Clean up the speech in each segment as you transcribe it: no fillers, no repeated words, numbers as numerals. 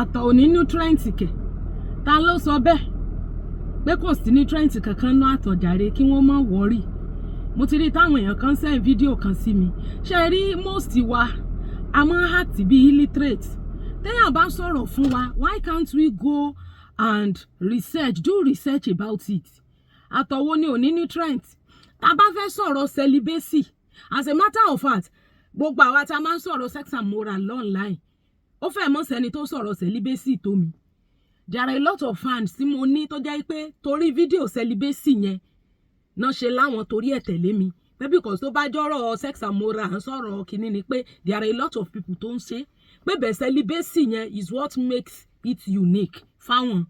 àtọ̀ ò ní nutrient kẹ̀ ta ló sọ bẹ́ẹ̀ pé kò sí nutrient kankan nú àtọ̀ jàre kí wọ́n má worry mo ti rí táwọn èèyàn kan send fídíò kan sí mi ṣe rí most wa a máa ń act bí illiterate téèyàn bá sọ̀rọ̀ fún wa why can't we go and do research about it àtọ̀ wo ni ò ní nutrient tá bá fẹ́ sọ̀rọ̀ celibacy as a matter of fact gbogbo àwa tá máa ń sọ̀rọ̀ sex and moral online ó fẹ́ mọ́ sẹ́ni tó sọ̀rọ̀ celibacy tó mi there are a lot of fans tí mo ní tó jẹ́ pé torí fídíò celibacy yẹn náà ṣe láwọn torí ẹ̀ tẹ̀lé mi pé because tó bá jọ́rọ̀ sex and moral ń sọ̀rọ̀ kìíní ni pé there are a lot of people tó ń ṣe pé bẹ́ẹ̀ celibacy yẹn is what makes it unique fáwọn.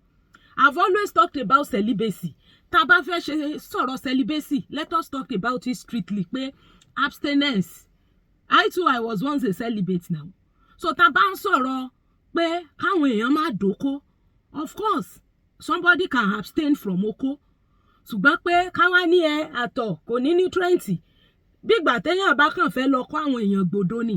I've always talked about celibacy tá a bá fẹ́ ṣe sọ̀rọ̀ celibacy let us talk about it strictly pé abstinence I was once a celibate now so tá a bá ń sọ̀rọ̀ pé káwọn èèyàn má dóko of course somebody can abstain from oko ṣùgbọ́n pé káwá ní àtọ̀ kò ní nutrient bí ìgbà téèyàn bá kàn fẹ́ lọ kọ́ àwọn èèyàn gbòdo ni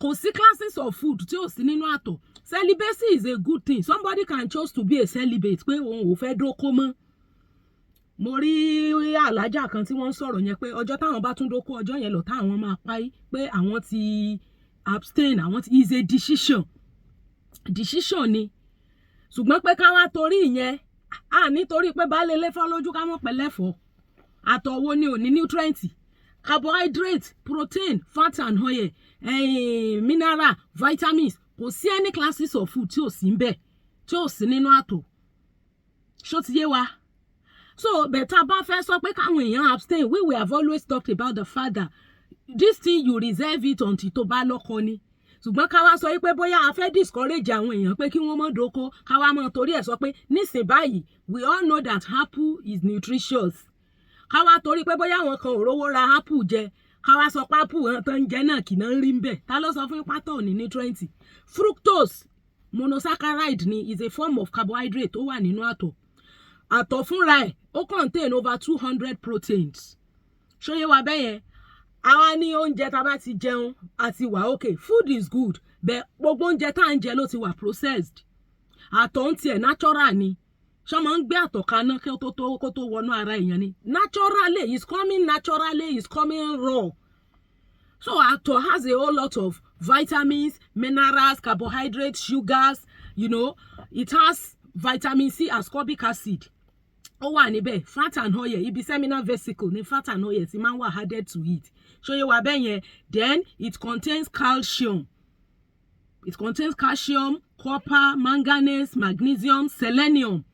kò sí classes of food tí ò sí nínú àtọ̀ celibacy is a good thing somebody can choose to be a celibate pé òun ò fẹ́ dóko mọ́ mo rí alájà kan tí wọ́n ń sọ̀rọ̀ yẹn pé ọjọ́ táwọn bá tún dóko ọjọ́ yẹn lọ táwọn máa parí pé àwọn ti abstain àwọn ti is a decision ni ṣùgbọ́n pé káwá torí ìyẹn nítorí pé baálé ilé fọ́ lójú ká mọ̀ pẹ̀lẹ́fọ́ àtọ̀ wo ni ò ní nutrient carbohydrate protein fat and oil mineral vitamins kò sí any classes of food tí ò sí ń bẹ̀ tí ò sí nínú àtọ̀ ṣó ti yé wa so bẹ̀tà bá fẹ́ sọ pé káwọn èèyàn abstain we have always talked about the fact that this thing you reserve it until tó bá lọ́kọ ni ṣùgbọ́n ká wá sọ pé bóyá a fẹ́ discourage àwọn èèyàn pé kí wọ́n mọ̀ dóko ká wá mọ̀ torí ẹ̀ sọ pé nísìn báyìí we all know that apple is nutritious ká wá torí pé bóyá àwọn kan ò rówó ra apple jẹ ká wá sọ pé apple hàn tó ń jẹ náà kì náà ń rí ń bẹ̀ ta ló sọ fún pátọ̀ ní nutrient fructose monosaccharide ni is a form of carbohydrate tó wà nínú àtọ̀ fúnra ẹ̀ ó contain over 200 proteins ṣóyé wa bẹ́yẹn àwa ní oúnjẹ tá a bá ti jẹun àti wà okay food is good bẹ́ẹ̀ gbogbo oúnjẹ tá à ń jẹ ló ti wà processed àtọ̀ ń tiẹ̀ natural ni ṣé máa ń gbé àtọ̀ kaná kó tó wọnú ara èèyàn ni naturally is coming raw so àtọ̀ has a whole lot of vitamins minerals carbohydrates sugars it has vitamin C ascorbic acid ó wà níbẹ̀ fat and oil ibi seminal vesicle ní fat and oil ti máa ń wà added to it ṣóyè wà bẹ́ẹ̀ yẹn then it contains calcium copper manganese magnesium selenium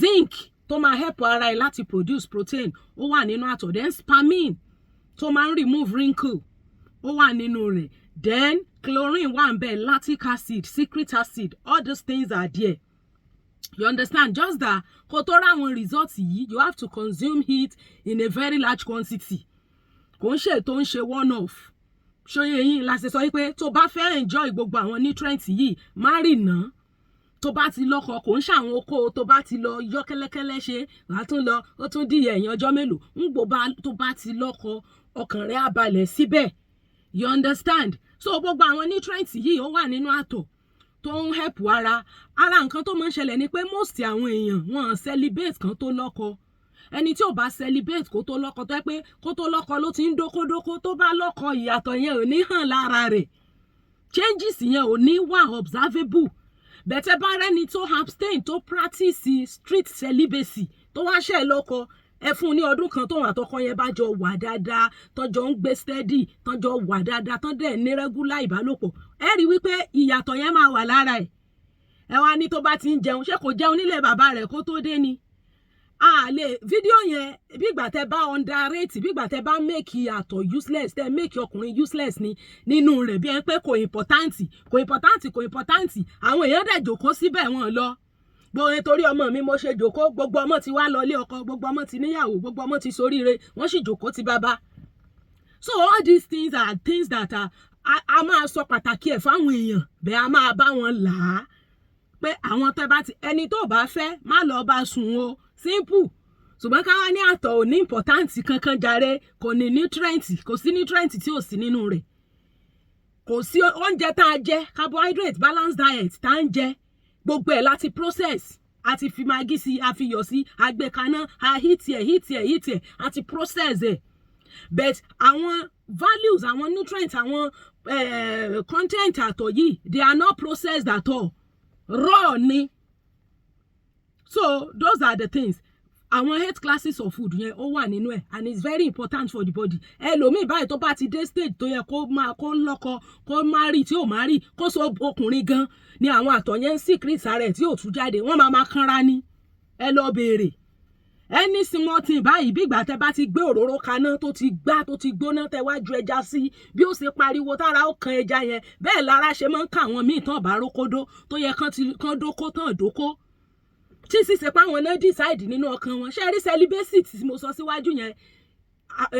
zinc tó máa help ara ẹ̀ láti produce protein ó wà nínú àtọ̀ then spermine tó máa ń remove wrinkle ó wà nínú rẹ̀ then chlorine wà ń bẹ̀ lactic acid citric acid all these things are there. You understand? Just that kó tó ra àwọn results yìí you have to consume it in a very large quantity. Kò ń ṣe tó ń ṣe one off. Ṣóyè yín la ṣe sọ pé tó bá fẹ́ enjoy gbogbo àwọn nutrients yìí má rì ná. Tó bá ti lọ́kọ kò ń ṣàwọn oko tó bá ti lọ yọ kẹ́lẹ́kẹ́lẹ́ ṣe wàá tún lọ ó tún di ẹ̀yìn ọjọ́ mélòó tó bá ti lọ́kọ ọkàn rẹ̀ á balẹ̀ síbẹ̀. You understand? So gbogbo àwọn nutrients yìí ó wà nínú àtọ̀ tó ń help ara nǹkan tó máa ń ṣẹlẹ̀ ni pé most àwọn èèyàn wọn celebrate kan tó lọ́kọ ẹni tí ò bá celebrate kó tó lọ́kọ tó yẹ pé kó tó lọ́kọ ló ti ń dókódókó tó bá lọ́kọ ìyàtọ̀ yẹn ò ní hàn lára rẹ̀ changes yẹn ò ní wà observable bẹ̀tẹ̀ bá rẹ́ni tó abstain tó practice strict celibacy tó wá ṣe lọ́kọ ẹ fún ní ọdún kan tóun àtọkọ yẹn bá jọ wà dáadáa tọ́jọ́ ń gbé steady tọ́jọ́ wà dáadáa tán dẹ̀ ní regular ìbálòpọ̀ ẹ rí wípé ìyàtọ̀ yẹn máa wà lára ẹ̀ ẹ wá ní tó bá ti ń jẹun ṣé kò jẹun nílé bàbá rẹ̀ kó tó dé ni fídíò yẹn bí ìgbà tẹ bá underrate bí ìgbà tẹ bá make àtọ̀ useless tẹ make ọkùnrin useless ni nínú rẹ̀ bí ẹ pé kò important àwọn èèyàn dẹ̀ jòkó síbẹ̀ wọn lọ gbogbo torí ọmọ mi mo ṣe jòkó gbogbo ọmọ ti wá lọ ilé ọkọ gbogbo ọmọ ti níyàwó gbogbo ọmọ ti soríire wọ́n sì jòkó ti bàbá so all these things are things that a máa sọ pàtàkì ẹ̀ fáwọn èèyàn bẹ́ẹ̀ a máa bá wọn là á pé àwọn tẹ́ bá ti ẹni tó bá fẹ́ má lọ bá sùn o simple ṣùgbọ́n káwá ní àtọ̀ ò ní important kankan jàre kò ní nutrient kò sí nutrient tí ò sí nínú rẹ̀ kò sí oúnjẹ tá a jẹ carbohydrate balanced diet tá ń jẹ gbogbo ẹ̀ láti process àti fi magi sí àfiyọ̀ sí àgbẹ̀kaná heat ẹ̀ àti process ẹ̀ but àwọn values àwọn nutrients àwọn content àtọ̀ yìí they are not processed at all raw ni. So those are the things. Àwọn 8 classes of food yẹn ó wà nínú ẹ̀ and it's very important for the body. Ẹlòmíì báyìí tó bá ti dé stage tó yẹ kó lọ́kọ kó marry tí ò marry kó so ọkùnrin gan ni àwọn àtọ̀ yẹn ń secret ara ẹ̀ tí ò tú jáde wọ́n máa kanra ni. Ẹ lọ béèrè. Any small thing báyìí bí ìgbà tẹ bá ti gbé òróró kaná tó ti gbóná tẹ wá ju ẹja sí bí ó ṣe pariwo tára ó kan ẹja yẹn bẹ́ẹ̀ lára ṣe máa ń ka àwọn míì tán bá rókódó tó yẹ kán dókó tán dókó. Tí sì ṣe pé àwọn náà decide nínú ọkàn wọn ṣe rí celibacy tí mo sọ síwájú yẹn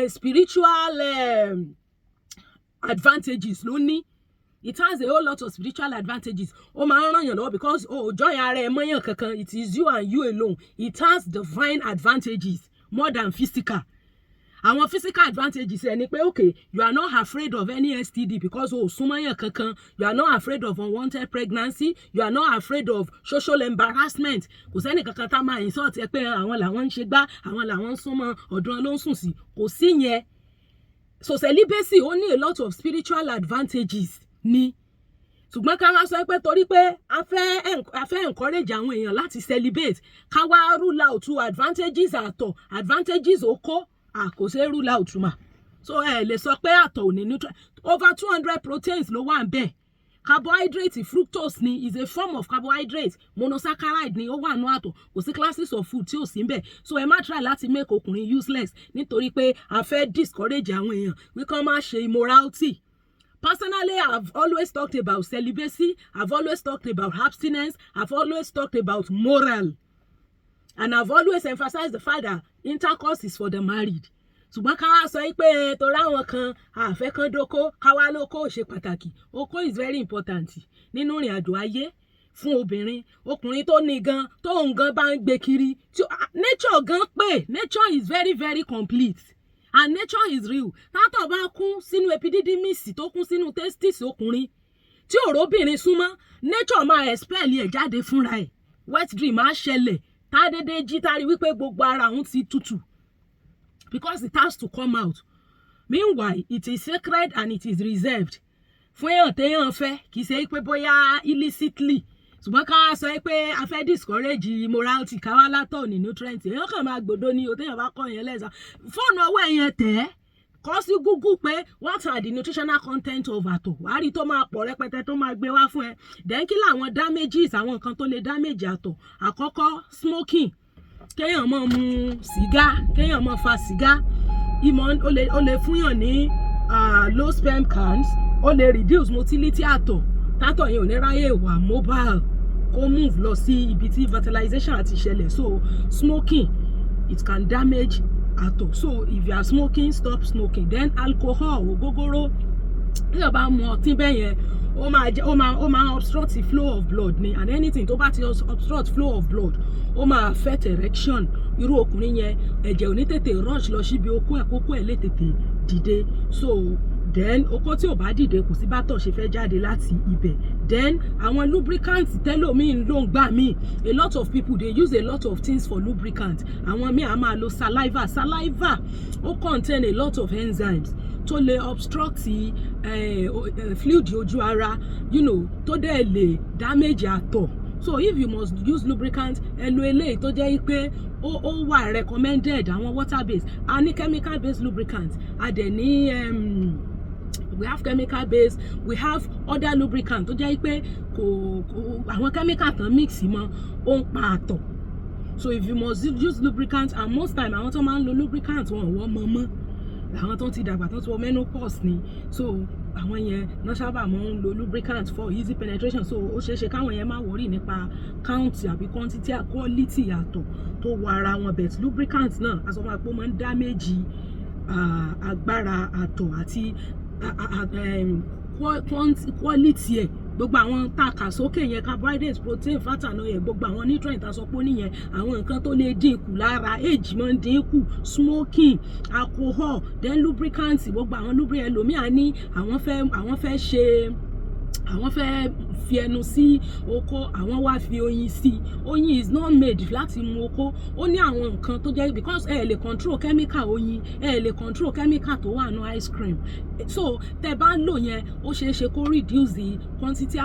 spiritual advantages ló ní. It has a whole lot of spiritual advantages. Ó máa ń ràn yàn lọ́wọ́ because join ara ẹ̀ mọ́yàn kankan. It is you and you alone. It has divine advantages more than physical. Àwọn physical advantages ẹ̀ ni pé okay, you are not afraid of any STD because súnmọ́yàn kankan. You are not afraid of unwanted pregnancy. You are not afraid of social embarrassment. Kò sẹ́ni kankan tá máa insult ẹ pé àwọn làwọn ń ṣe gbá, àwọn làwọn ń súnmọ́ ọ̀dọ̀ ló ń sùn sí. Kò sí yẹn. So celibacy ó ní a lot of spiritual advantages ni. Ṣùgbọ́n ká wá sọ pé torí pé a fẹ́ encourage àwọn èèyàn láti celebrate ká wá rule out advantages àtọ̀ advantages okó kò ṣe rule out mà. So lè sọ pé àtọ̀ ò ní nutrient over 200 proteins ló wà ńbẹ̀. Carbohydrate fructose ni is a form of carbohydrate monosaccharide ni ó wà nínú àtọ̀ kò sí classes of food tí ò sí ńbẹ̀. So ẹ má try láti make ọkùnrin useless nítorí pé a fẹ́ discourage àwọn èèyàn wí kán má ṣe immorality. Personally, I've always talked about celibacy. I've always talked about abstinence. I've always talked about moral. And I've always emphasized the fact that intercourse is for the married. Ṣùgbọ́n ká wá sọ pé torí àwọn kan àfẹ́ kan dóko ká wá lóko ṣe pàtàkì. Oko is very important nínú ìrìn àjò ayé fún obìnrin. Ọkùnrin tó ní gan tóun gan bá ń gbé kiri. Nature gan pé nature is very very complete. And nature is real. Tátọ̀ bá kún sínú epididymis tó kún sínú testis ọkùnrin tí òróbìnrin súnmọ́ nature máa expel ẹ̀ jáde fúnra ẹ̀. Wet dream á ṣẹlẹ̀ tá dédé jí tárí wípé gbogbo ara òun ti tútù because it has to come out. Meanwhile, it is sacred and it is reserved. Fún èèyàn téèyàn fẹ́ kì í ṣe pé bóyá illicitly. Ṣùgbọ́n ká sọ pé a fẹ́ discourage immorality ká wá látọ̀ ní nutrient èèyàn kàn máa gbọ́dọ̀ ní o téèyàn bá kọ́ yẹn lẹ́sà fóònù ọwọ́ ẹ̀yẹn tẹ̀ kọ́ sí Google pé what are the nutritional content of àtọ̀ wàá rí tó máa pọ̀ rẹpẹtẹ tó máa gbé wá fún ẹ. Then kí làwọn damages àwọn nǹkan tó lè damage àtọ̀. Àkọ́kọ́ smoking kéèyàn máa mu sìgá kéèyàn máa fa sìgá ó lè fúnyàn ní low sperm counts ó lè reduce motility àtọ̀ tátọ̀ yẹn ò ní ráyè wà mobile kó move lọ sí ibi tí fertilization àti ṣẹlẹ̀. So smoking it can damage àtọ̀. So if you are smoking stop smoking. Then alcohol ògógóró tí o bá mu ọtí bẹ́ẹ̀ yẹn ó máa obstruct the flow of blood ni and anything tó bá ti obstruct flow of blood ó máa affect erection. Irú ọkùnrin yẹn ẹ̀jẹ̀ ò ní tètè rush lọ síbi okó ẹ̀ kókó ẹ̀ lè tètè dìde. So then okó tí ò bá dìde kò sí bátọ̀ ṣe fẹ́ jáde láti ibẹ̀. Then àwọn lubricant tẹ́lòmíì ló ń gbà míì a lot of people they use a lot of things for lubricant. Àwọn míì á máa lo saliva ó contain a lot of enzymes tó lè obstruct fluid ojú ara tó dẹ̀ lè damage àtọ̀. So if you must use lubricant ẹ lo eléyìí tó jẹ́ pé ó wà recommended àwọn water based a ní chemical based lubricant a dẹ̀ ní we have chemical based we have other lubricant tó jẹ́ pé àwọn chemical tán mix mọ́ ó ń pa àtọ̀. So if you must use lubricant and most time àwọn tó máa ń lo lubricant wọn wọ́n mọ́ àwọn tó ti dàgbà tó ti wọ menopause ni. So àwọn yẹn náà sábà máa ń lo lubricant for easy penetration. So ó ṣeéṣe káwọn yẹn máa worry nípa count àbí quantity quality àtọ̀ tó wọ ara wọn but lubricant náà aṣọ máa pọ̀ máa ń damage agbára àtọ̀ àti quality ẹ̀ gbogbo àwọn tá a kà sókè yẹn carbohydrates protein fat and oil gbogbo àwọn nutrient àsọpọ̀ nìyẹn àwọn nǹkan tó lè dínkù lára age máa ń dínkù smoking alcohol then lubricants gbogbo àwọn lubricants ẹlòmíà ní àwọn fẹ́ fi ẹnu sí oko àwọn wá fi oyin sí oyin is not made láti mu oko ó ní àwọn nǹkan tó jẹ́ because ẹ lè control chemical oyin ẹ lè control chemical tó wà ní ice cream so tẹ́ bá lò yẹn ó ṣeé ṣe kó reduce the quantity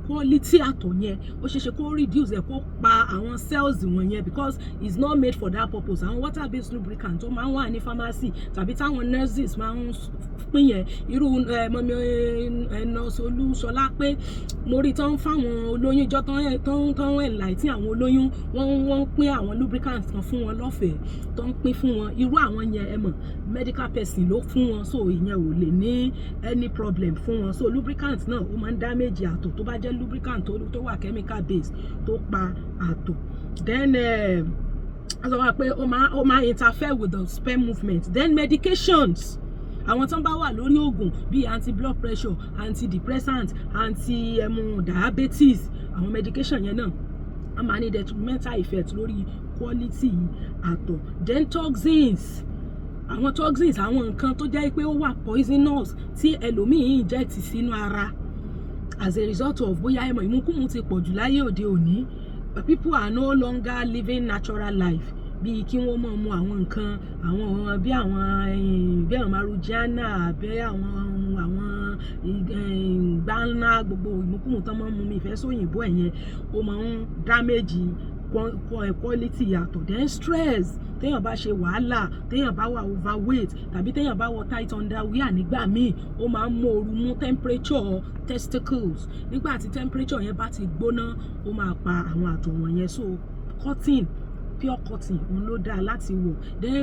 quality àtọ̀ yẹn ó ṣeé ṣe kó reduce ẹ̀ kó pa àwọn cells wọ̀nyẹn because it's not made for that purpose àwọn water based lubricant tó máa ń wà ní pharmacy tàbí táwọn nurses máa ń pín yẹn irú mọ́mí nurse Olúṣọlá pé mo rí tán fáwọn olóyún ìjọ tán ẹ̀láì tí àwọn olóyún wọ́n pín àwọn lubricant kan fún wọn lọ́fẹ̀ẹ́ tó ń pín fún wọn irú àwọn yẹn ẹ mọ̀ medical person ló fún wọn so ìyẹn ò lè ní any problem fún wọn so lubricant náà ó máa ń damage àtọ̀ tó bá jẹ́ lubricant tó wà chemical based tó pa àtọ̀ then a sọ wá pé ó máa interfere with the sperm movement then medications àwọn tó ń bá wà lórí oògùn bíi anti blood pressure antidepressant anti diabetes àwọn medication yẹn náà a máa ní detrimental effect lórí quality àtọ̀ then toxins àwọn toxins àwọn nǹkan tó jẹ́ pé ó wà poisonous tí ẹlòmíì inject sínú ara as a result of bóyá ẹmọ ìmúkúmu ti pọ̀ jù láyé òde òní people are no longer living natural life bíi kí wọ́n mọ̀ mu àwọn nǹkan àwọn bí àwọn marijuana bí àwọn gbáná gbogbo ìmúkúmu tán máa ń mu mi ìfẹ́ sóyìnbó ẹ̀yẹn ó máa ń damage quality àtọ̀ then stress téèyàn bá ṣe wàhálà téèyàn bá wà overweight tàbí téèyàn bá wọ tight underwear nígbà míì ó máa ń mú ooru mú temperature testicles nígbà tí temperature yẹn bá ti gbóná ó máa pa àwọn àtọ̀ wọ̀nyẹn so cotton pure cotton òun ló dáa láti wọ̀ then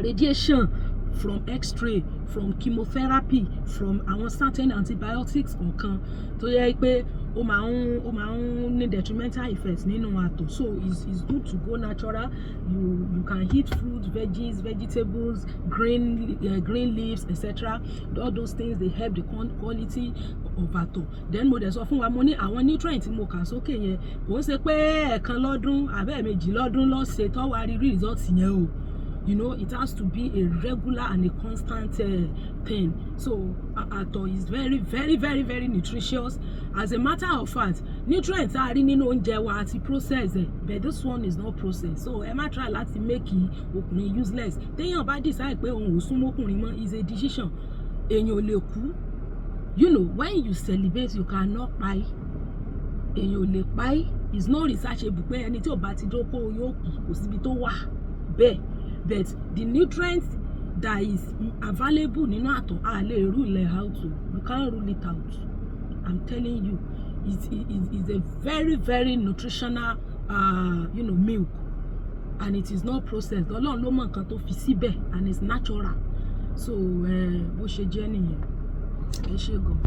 radiation from x-ray from chemotherapy from àwọn certain antibiotics kọ̀ọ̀kan tó yẹ pé ó máa ń ní detrimental effects nínú àtọ̀ so it's good to go natural you can eat fruits vegetables green leaves etc all those things they help the quality of àtọ̀ then mo dẹ̀ sọ fún wa mo ní àwọn nutrients mo kà sókè yẹn kò ń ṣe pé ẹ̀ẹ̀kan lọ́dún àbẹ́ẹ̀mejì lọ́dún lọ́sẹ̀ tó wá rí results yẹn o. You know, it has to be a regular and a constant thing. So, àtọ̀ is very, very, very, very nutritious. As a matter of fact, nutrients are in oúnjẹ wa àti process but this one is not processed. So, ẹ má try láti make ọkùnrin useless. Téèyàn bá decide pé òun ò súnmọ́ ọkùnrin mọ́ is a decision. Èèyàn ò lè kú. You know, when you celebrate, you cannot buy. Èèyàn ò lè buy. It's not researchable pé ẹni tí ò bá ti jókòó yóò kú kò síbi tó wà bẹ́ẹ̀. But the nutrients that is available nínú àtọ̀ a lè rule it out o you can't rule it out I'm telling you it's a very very nutritional milk and it is not processed Ọlọ́run ló mọ nǹkan tó fi síbẹ̀ and it's natural so bó ṣe jẹ́ nìyẹn ẹ ṣé gan.